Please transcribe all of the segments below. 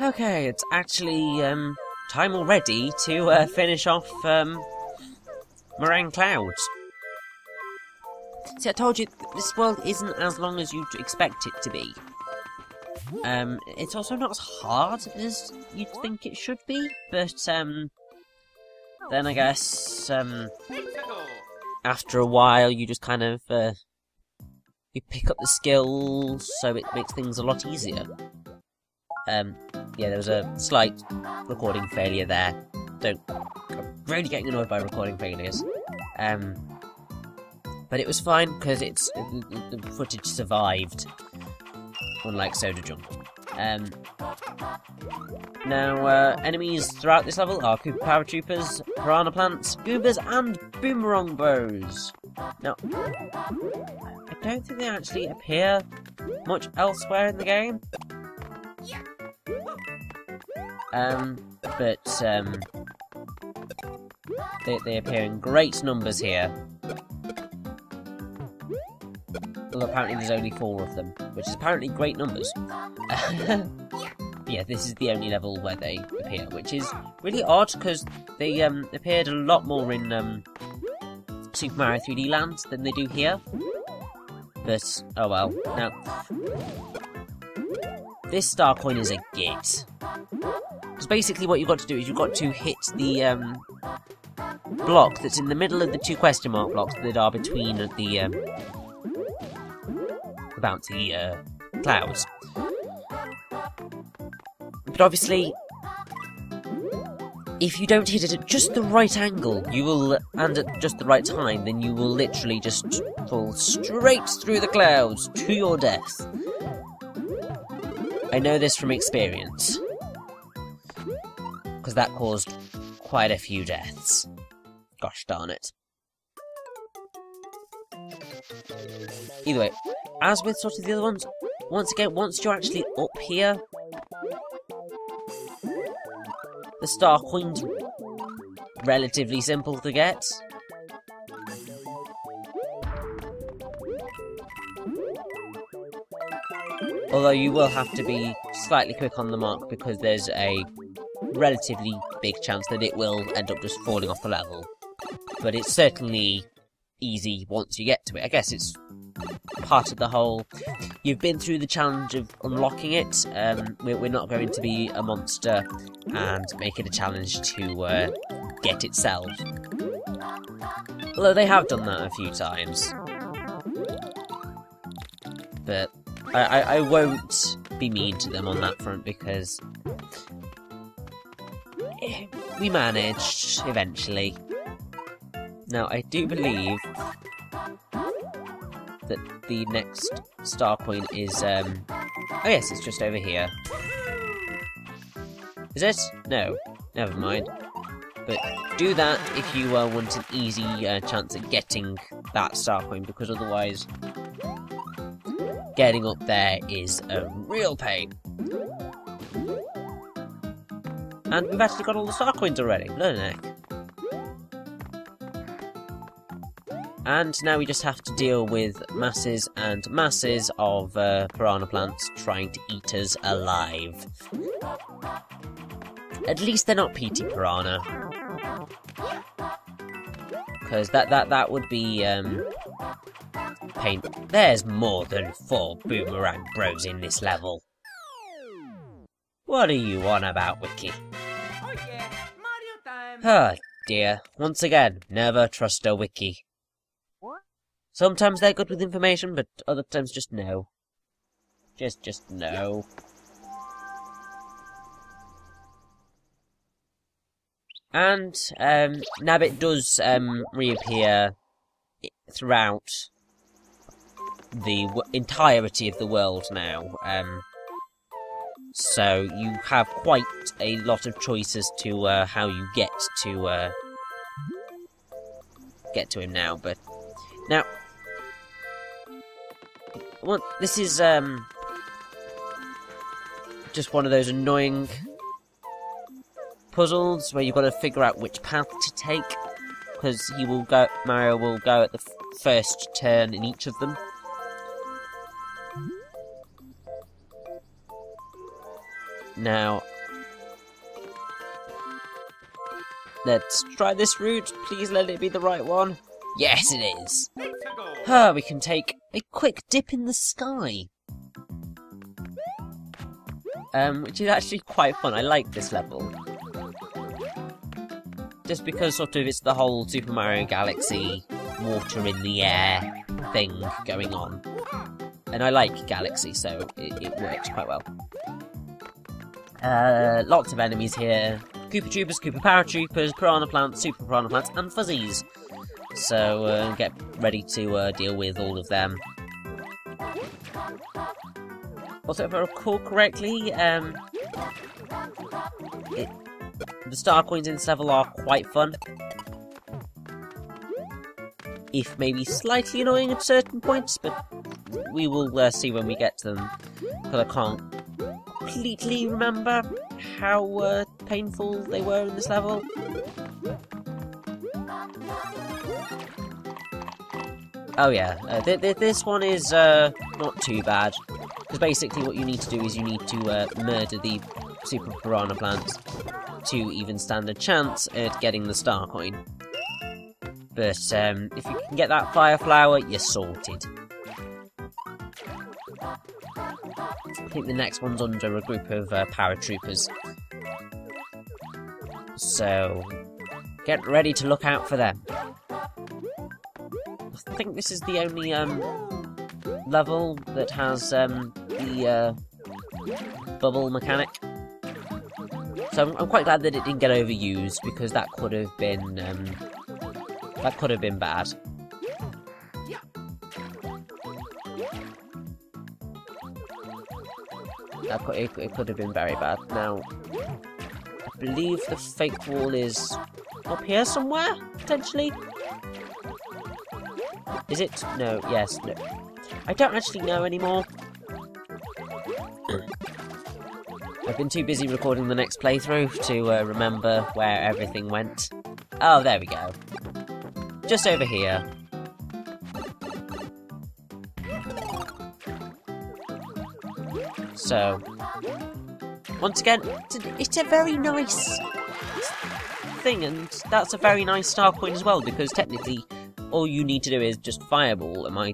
Okay, it's actually time already to finish off Meringue Clouds. See, I told you this world isn't as long as you'd expect it to be. It's also not as hard as you'd think it should be, but then I guess after a while you just kind of you pick up the skills, so it makes things a lot easier. Yeah, there was a slight recording failure there. I'm really getting annoyed by recording failures. But it was fine, because the footage survived, unlike Soda Jungle. Now, enemies throughout this level are Koopa Paratroopers, Piranha Plants, Goobers, and Boomerang Bows. Now, I don't think they actually appear much elsewhere in the game. But they appear in great numbers here. Well, apparently there's only 4 of them, which is apparently great numbers. Yeah, this is the only level where they appear, which is really odd, because they appeared a lot more in Super Mario 3D Land than they do here. But, oh well. Now, this star coin is a git. Because basically what you've got to do is you've got to hit the block that's in the middle of the 2 question mark blocks that are between the bouncy clouds. But obviously, if you don't hit it at just the right angle, and at just the right time, then you will literally just fall straight through the clouds to your death. I know this from experience, because that caused quite a few deaths. Gosh darn it. Either way, as with sort of the other ones, once again, once you're actually up here, the star coin's relatively simple to get. Although you will have to be slightly quick on the mark, because there's a relatively big chance that it will end up just falling off the level. But it's certainly easy once you get to it. I guess it's part of the whole... You've been through the challenge of unlocking it. We're not going to be a monster and make it a challenge to get itself. Although they have done that a few times. But I won't be mean to them on that front, because we managed eventually. Now, I do believe that the next star coin is, oh yes, it's just over here. Is it? No. Never mind. But do that if you want an easy chance at getting that star coin, because otherwise, getting up there is a real pain. And we've actually got all the star coins already. Bloody heck. And now we just have to deal with masses and masses of piranha plants trying to eat us alive. At least they're not PT Piranha. Because that would be pain. There's more than 4 Boomerang Bros in this level. What are you on about, Wiki? Oh yeah, Mario time! Oh dear, once again, never trust a Wiki. What? Sometimes they're good with information, but other times just no. Just no. And, Nabbit does, reappear throughout the entirety of the world now. So you have quite a lot of choices to, how you get to him now, but... Now... Well, this is, just one of those annoying puzzles where you've got to figure out which path to take, because Mario will go at the first turn in each of them. Now, let's try this route. Please let it be the right one. Yes, it is. We can take a quick dip in the sky. Which is actually quite fun. I like this level. Just because sort of it's the whole Super Mario Galaxy water in the air thing going on. And I like Galaxy, so it works quite well. Lots of enemies here. Koopa Troopers, Koopa Paratroopers, Piranha Plants, Super Piranha Plants, and Fuzzies. So get ready to deal with all of them. Also, if I recall correctly, the star coins in this level are quite fun. If maybe slightly annoying at certain points, but we will see when we get to them. Because I can't completely remember how painful they were in this level. Oh yeah, this one is not too bad. Because basically what you need to do is you need to murder the Super Piranha Plants to even stand a chance at getting the star coin. But if you can get that fire flower, you're sorted. I think the next one's under a group of paratroopers. So get ready to look out for them. I think this is the only level that has the bubble mechanic. So I'm quite glad that it didn't get overused, because that could have been bad. It could have been very bad. Now, I believe the fake wall is up here somewhere, potentially? Is it? No, yes, no. I don't actually know anymore. I've been too busy recording the next playthrough to remember where everything went. Oh, there we go. Just over here. So, once again, it's a very nice thing, and that's a very nice star coin as well, because technically all you need to do is just fireball, and my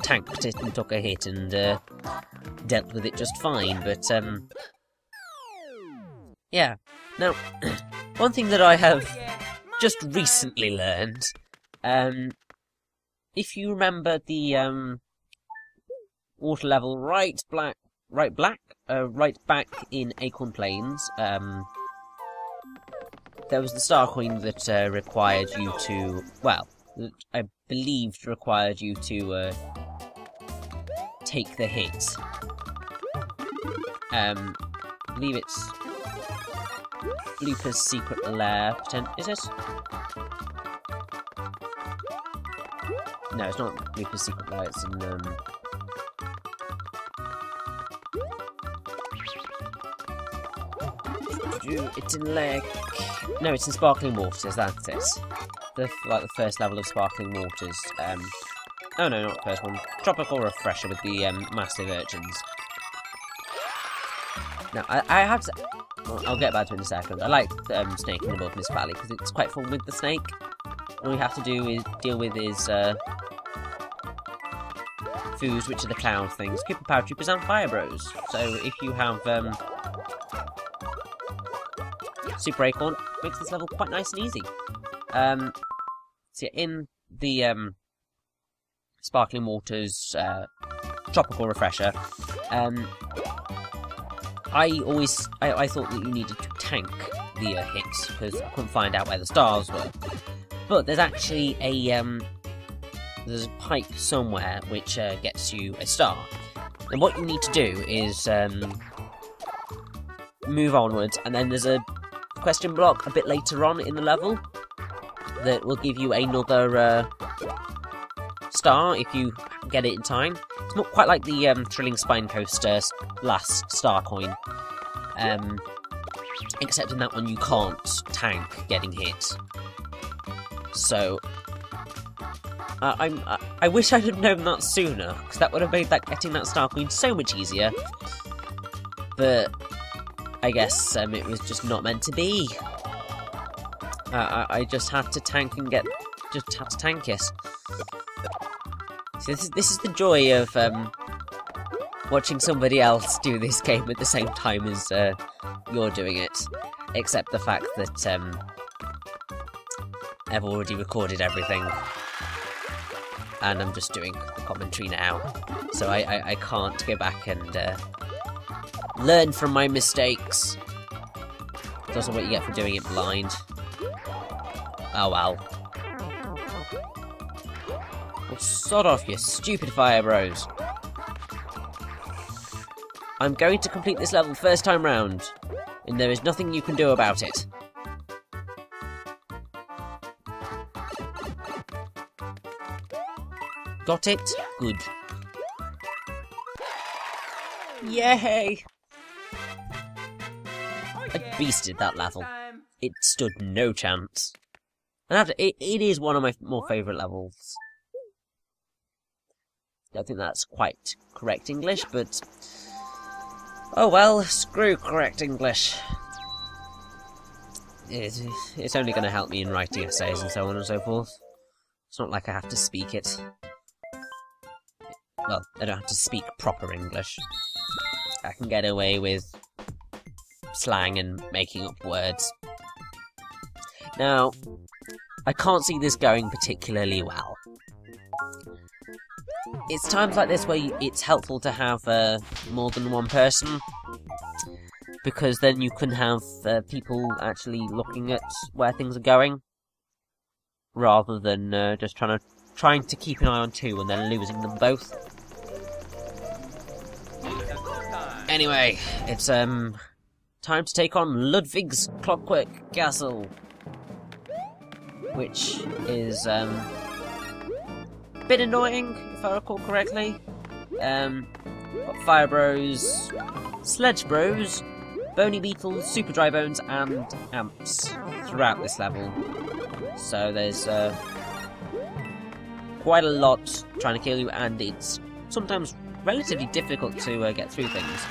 tanked it and took a hit and dealt with it just fine, but yeah. Now, one thing that I have just recently learned, if you remember the water level right back in Acorn Plains, there was the star coin that required you to, well, that I believed required you to take the hit. I believe it's Blooper's Secret Lair, is it? No, it's not Blooper's Secret Lair, it's in, it's in Lake... No, it's in Sparkling Waters, that's it. The first level of Sparkling Waters. Oh no, not the first one. Tropical Refresher with the massive urchins. Now, I have to... Well, I'll get back to it in a second. I like Snake in the Wilderness Valley, because it's quite fun with the snake. All we have to do is deal with his foos, which are the cloud things. Koopa Paratroopers and Fire Bros. So if you have Super Acorn, makes this level quite nice and easy. So in the Sparkling Waters Tropical Refresher, I thought that you needed to tank the hits, because I couldn't find out where the stars were. But there's actually there's a pipe somewhere which gets you a star. And what you need to do is move onwards, and then there's a question block a bit later on in the level that will give you another star if you get it in time. It's not quite like the Thrilling Spine Coaster last star coin, except in that one you can't tank getting hit. So I wish I'd have known that sooner, because that would have made getting that star coin so much easier. But I guess it was just not meant to be. I just had to tank and just had to tank it. So this is the joy of watching somebody else do this game at the same time as you're doing it. Except the fact that I've already recorded everything. And I'm just doing the commentary now. So I can't go back and learn from my mistakes. It's also what you get for doing it blind. Oh well. Well, sod off, you stupid fire bros. I'm going to complete this level first time round, and there is nothing you can do about it. Got it? Good. Yay! I beasted that level. It stood no chance. And it is one of my more favourite levels. I don't think that's quite correct English, but... oh well, screw correct English. It's only going to help me in writing essays and so on and so forth. It's not like I have to speak it. Well, I don't have to speak proper English. I can get away with slang and making up words. Now, I can't see this going particularly well. It's times like this where it's helpful to have more than one person, because then you can have people actually looking at where things are going, rather than just trying to keep an eye on two and then losing them both. Anyway, it's time to take on Ludwig's Clockwork Castle, which is a bit annoying, if I recall correctly. Got Fire Bros, Sledge Bros, Bony Beetles, Super Dry Bones, and Amps throughout this level. So there's quite a lot trying to kill you, and it's sometimes relatively difficult to get through things.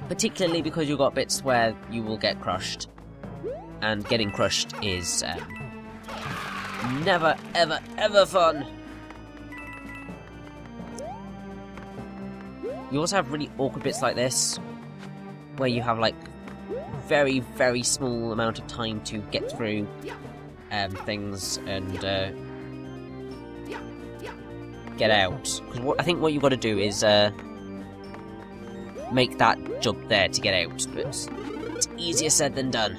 Particularly because you've got bits where you will get crushed. And getting crushed is never, ever, ever fun. You also have really awkward bits like this, where you have like very, very small amount of time to get through things and get out. Because I think what you've got to do is make that jump there to get out, but it's easier said than done.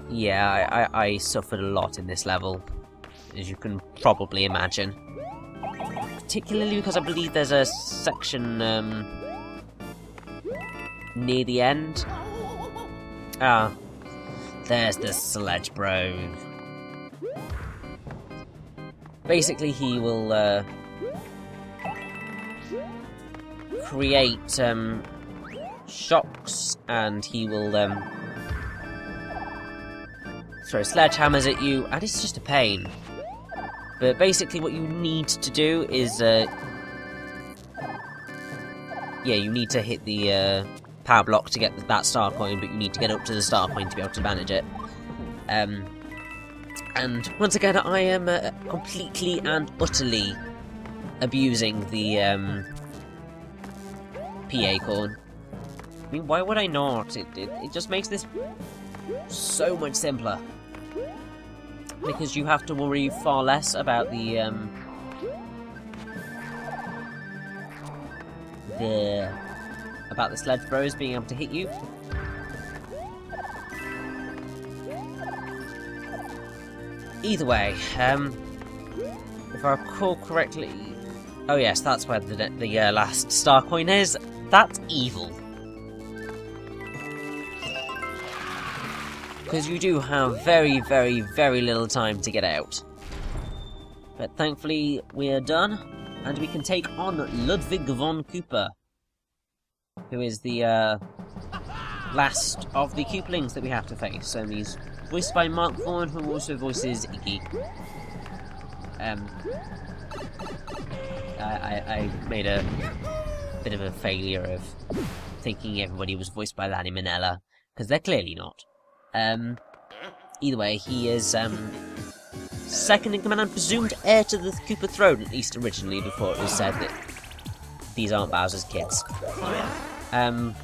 Yeah, I suffered a lot in this level, as you can probably imagine. Particularly because I believe there's a section near the end. Ah, there's the Sledge Bro. Basically, he will create shocks, and he will throw sledgehammers at you, and it's just a pain. But basically what you need to do is yeah, you need to hit the power block to get that star coin, but you need to get up to the star coin to be able to manage it. And once again, I am completely and utterly abusing the PA corn. I mean, why would I not? It just makes this so much simpler. Because you have to worry far less about the Sledge Bros being able to hit you. Either way, if I recall correctly... oh yes, that's where the last star coin is. That's evil. Because you do have very, very, very little time to get out. But thankfully, we are done, and we can take on Ludwig von Cooper, who is the last of the Koopalings that we have to face. And he's voiced by Mark Vaughan, who also voices Iggy. I made a bit of a failure of thinking everybody was voiced by Lanny Minella, because they're clearly not. Either way, he is second in command and presumed heir to the Koopa throne, at least originally, before it was said that these aren't Bowser's kids. And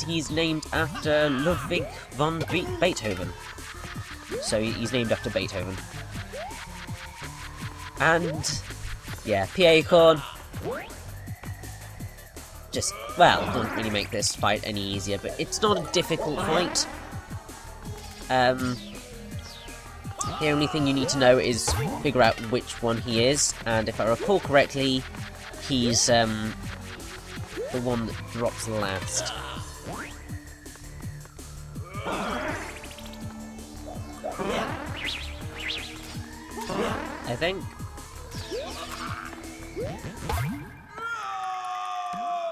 he's named after Ludwig von Beethoven. So he's named after Beethoven. And, yeah, P-Acorn. Just, well, doesn't really make this fight any easier, but it's not a difficult fight. The only thing you need to know is figure out which one he is, and if I recall correctly, he's the one that drops last. I think.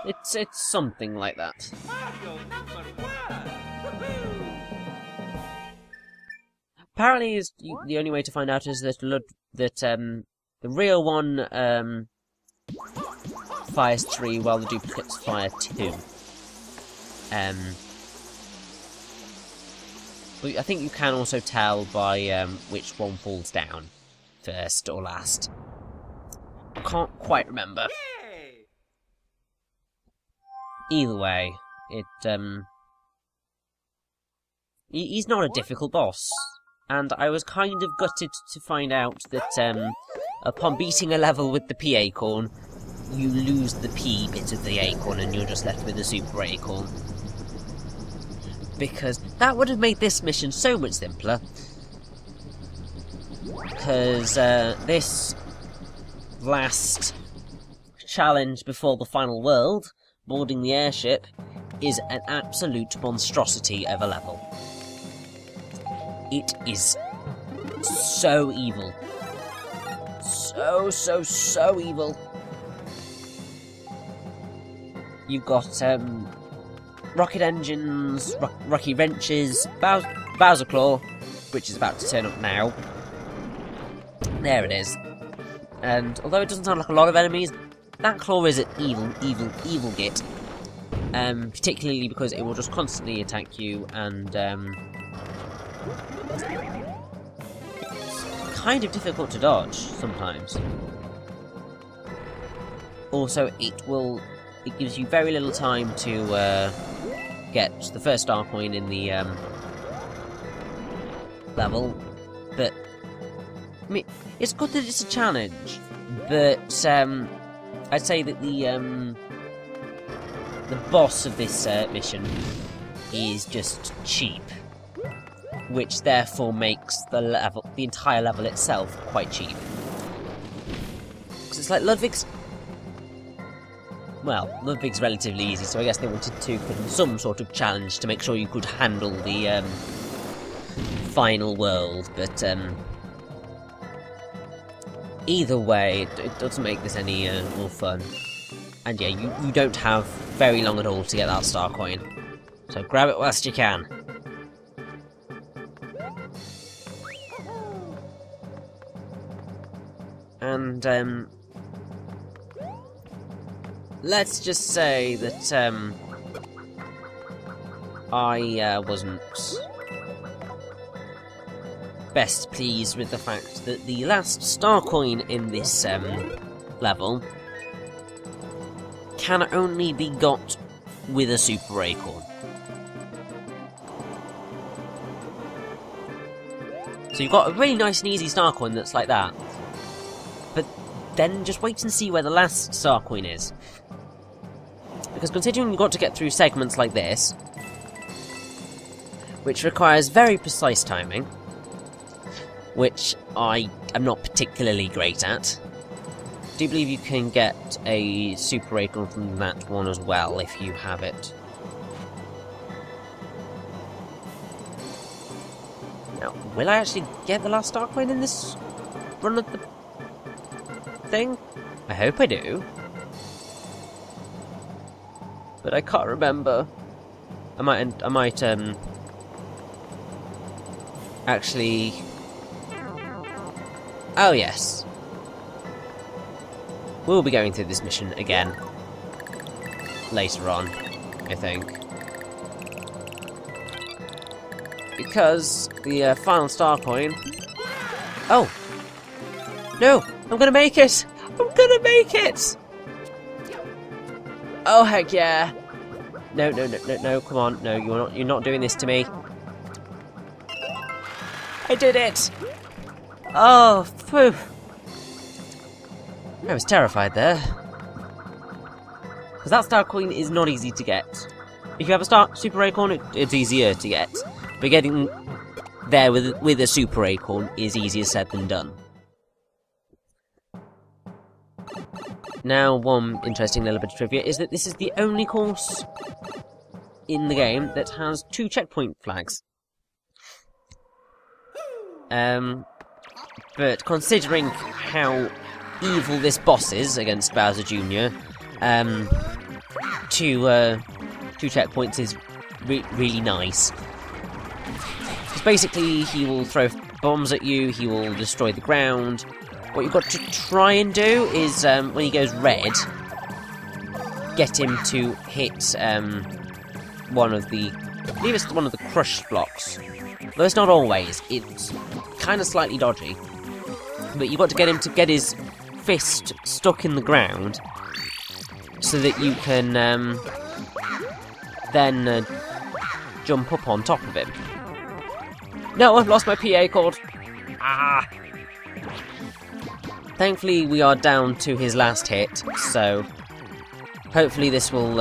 It's something like that. Apparently, the only way to find out is that the real one fires 3 while the duplicates fire 2. But I think you can also tell by which one falls down first or last. Can't quite remember. Either way, he's not a difficult boss, and I was kind of gutted to find out that upon beating a level with the P-Acorn, you lose the P bit of the acorn and you're just left with the Super Acorn. Because that would have made this mission so much simpler. Because this last challenge before the final world, boarding the airship, is an absolute monstrosity of a level. It is so evil. So evil. You've got rocket engines, rocky wrenches, Bowser Claw, which is about to turn up now. There it is. And although it doesn't sound like a lot of enemies, that claw is an evil git. Particularly because it will just constantly attack you, and it's kind of difficult to dodge sometimes. Also, it gives you very little time to get the first star coin in the level, but I mean, it's good that it's a challenge, but I'd say that the boss of this mission is just cheap, which therefore makes the entire level itself quite cheap. Because it's like Ludwig's relatively easy, so I guess they wanted to put in some sort of challenge to make sure you could handle the final world, but either way, it doesn't make this any more fun. And yeah, you don't have very long at all to get that star coin, so grab it whilst you can. And let's just say that I wasn't best pleased with the fact that the last star coin in this level can only be got with a Super Acorn. So you've got a really nice and easy star coin that's like that, but then just wait and see where the last star coin is. Because considering you've got to get through segments like this, which requires very precise timing, which I am not particularly great at, I do believe you can get a Super Acorn from that one as well, if you have it. Now, will I actually get the last star coin in this run of the thing? I hope I do. But I can't remember. I might actually... Oh yes. We'll be going through this mission again later on, I think. Because the final star coin... Oh! No! I'm gonna make it! I'm gonna make it! Oh, heck yeah! No, no, no, no, no, come on. No, you're not doing this to me. I did it! Oh, phew. I was terrified there. Because that star coin is not easy to get. If you have a super acorn, it's easier to get. But getting there with a super acorn is easier said than done. Now, one interesting little bit of trivia is that this is the only course in the game that has 2 checkpoint flags. But considering how evil this boss is against Bowser Jr., 2 checkpoints is really nice. Because basically he will throw bombs at you, he will destroy the ground. What you've got to try and do is, when he goes red, get him to hit one of the... I believe it's one of the crush blocks. Though it's not always. It's kind of slightly dodgy. But you've got to get him to get his fist stuck in the ground so that you can then jump up on top of him. No, I've lost my PA cord. Ah! Thankfully, we are down to his last hit, so hopefully this will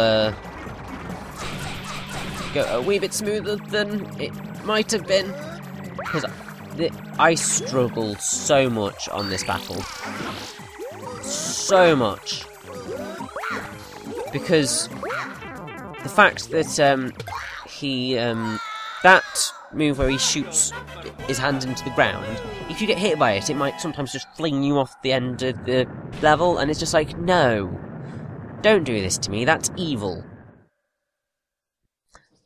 go a wee bit smoother than it might have been. Because I struggled so much on this battle. So much. Because the fact that that move where he shoots his hand into the ground, if you get hit by it, it might sometimes just fling you off the end of the level, and it's just like, no, don't do this to me, that's evil.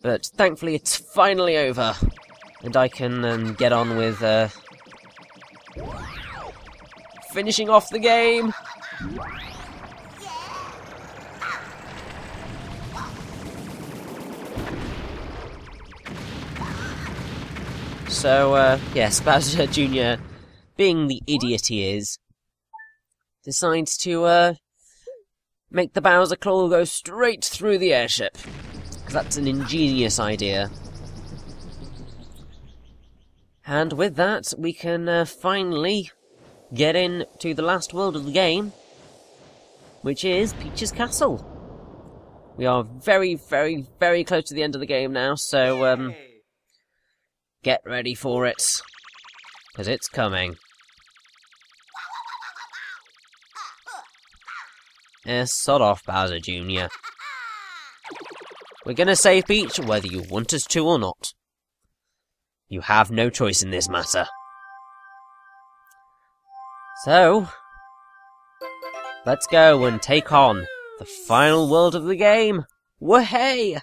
But thankfully it's finally over, and I can get on with finishing off the game. So, yes, Bowser Jr., being the idiot he is, decides to, make the Bowser Claw go straight through the airship. Because that's an ingenious idea. And with that, we can, finally get into the last world of the game, which is Peach's Castle. We are very, very, very close to the end of the game now, so, get ready for it, because it's coming. Sod off, Bowser Jr. We're gonna save Peach whether you want us to or not. You have no choice in this matter. So, let's go and take on the final world of the game. Wahey!